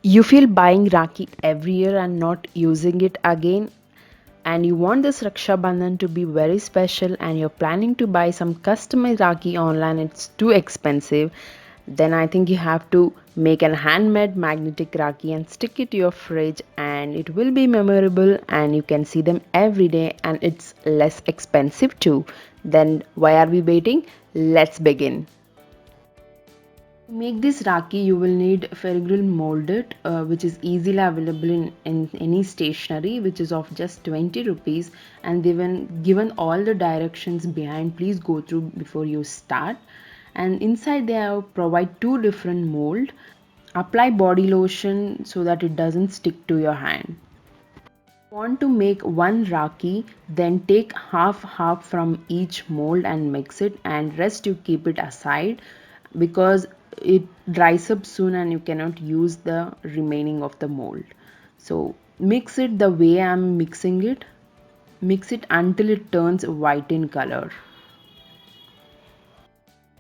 You feel buying Rakhi every year and not using it again, and you want this Raksha Bandhan to be very special, and you're planning to buy some customized Rakhi online, it's too expensive, then I think you have to make an handmade magnetic Rakhi and stick it to your fridge, and it will be memorable and you can see them every day, and it's less expensive too. Then why are we waiting? Let's begin. To make this Rakhi, you will need Ferrigrill molded, which is easily available in any stationery, which is of just 20 rupees. And given all the directions behind, please go through before you start. And inside they have provide two different mold. Apply body lotion so that it doesn't stick to your hand. Want to make one Rakhi, then take half from each mold and mix it, and rest you keep it aside because it dries up soon and you cannot use the remaining of the mold. So mix it the way I'm mixing it. Mix it until it turns white in color.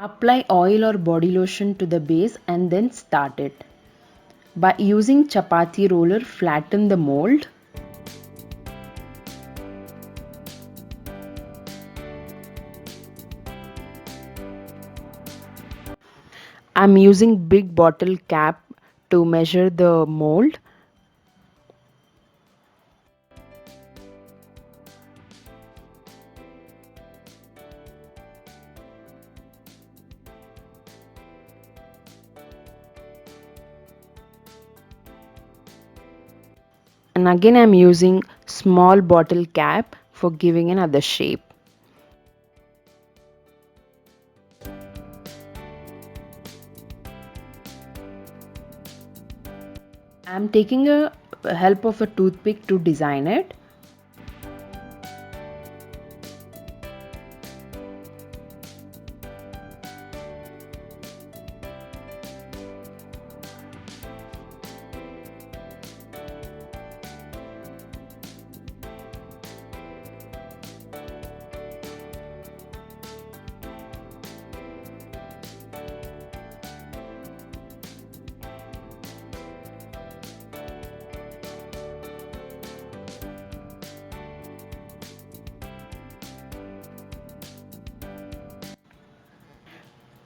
Apply oil or body lotion to the base and then start it. By using chapati roller, flatten the mold. I'm using big bottle cap to measure the mold. And again I'm using small bottle cap for giving another shape. I'm taking a help of a toothpick to design it.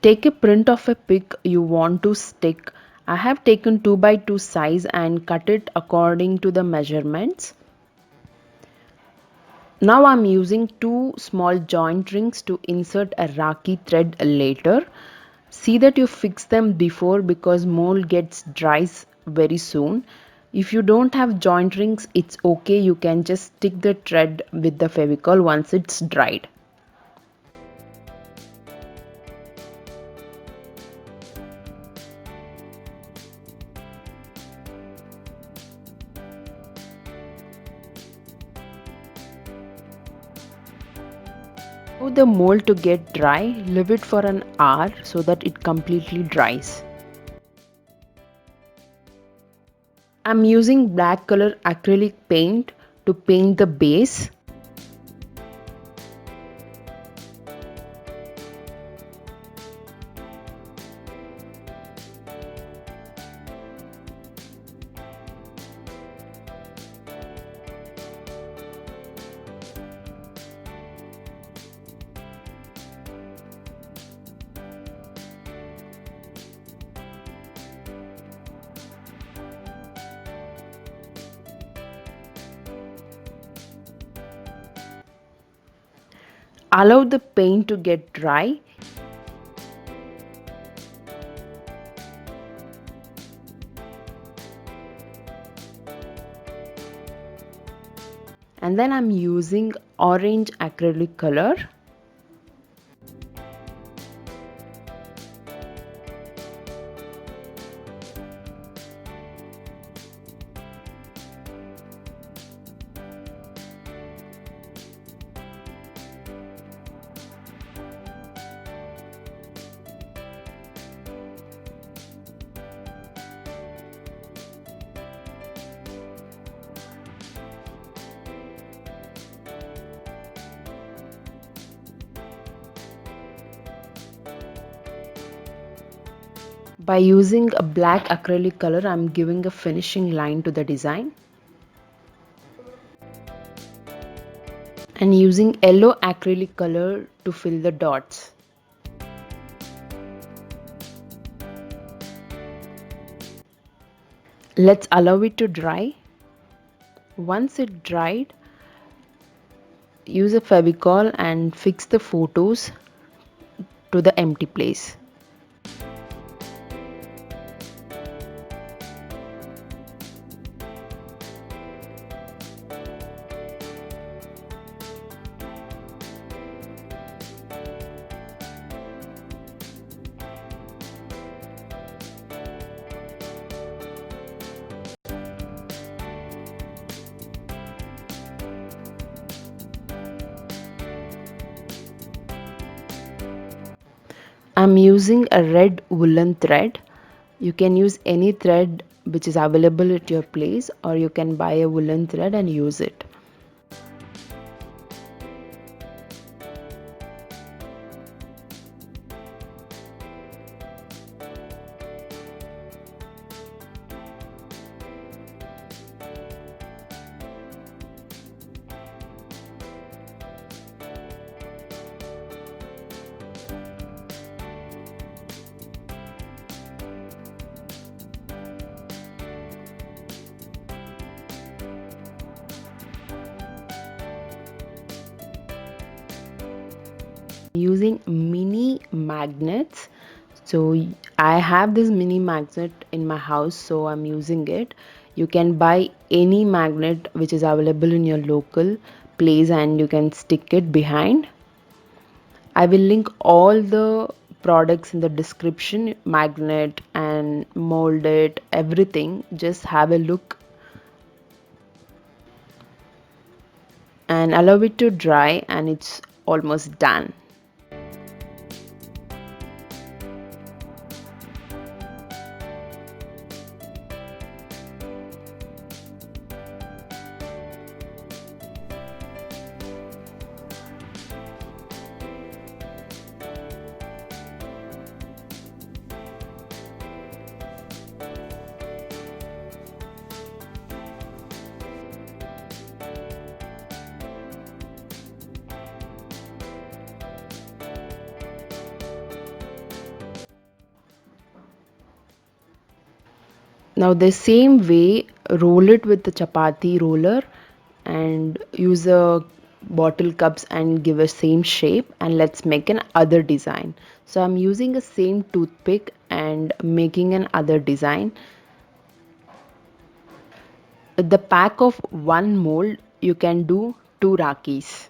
Take a print of a pic you want to stick. I have taken 2 by 2 size and cut it according to the measurements. Now I'm using two small joint rings to insert a Rakhi thread later. See that you fix them before because mold gets dries very soon. If you don't have joint rings, it's okay, you can just stick the thread with the Fevicol once it's dried. Allow the mold to get dry, leave it for an hour so that it completely dries. I'm using black color acrylic paint to paint the base. Allow the paint to get dry. And then I'm using orange acrylic color. By using a black acrylic color, I'm giving a finishing line to the design. And using yellow acrylic color to fill the dots. Let's allow it to dry. Once it dried, use a Fevicol and fix the photos to the empty place. I'm using a red woolen thread. You can use any thread which is available at your place, or you can buy a woolen thread and use it. Using mini magnets. So I have this mini magnet in my house, so I'm using it. You can buy any magnet which is available in your local place and you can stick it behind. I will link all the products in the description, magnet and mold it, everything. Just have a look and allow it to dry, and it's almost done. Now the same way, roll it with the chapati roller and use a bottle cups and give a same shape, and let's make an other design. So I'm using a same toothpick and making an other design. The pack of one mold, you can do 2 rakis.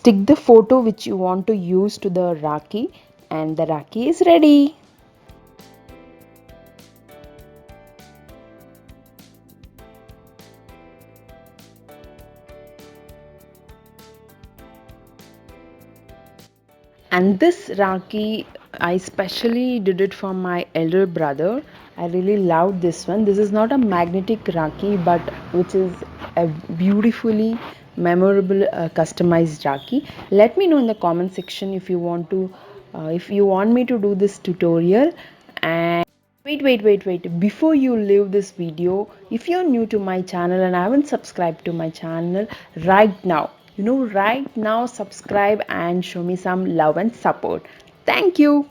stick the photo which you want to use to the Rakhi, and the Rakhi is ready. And this Rakhi, I specially did it for my elder brother. I really loved this one. This is not a magnetic Rakhi, but which is a beautifully memorable customized Rakhi. Let me know in the comment section if you want to, if you want me to do this tutorial. And wait. Before you leave this video, if you're new to my channel and haven't subscribed to my channel right now, right now subscribe and show me some love and support. Thank you.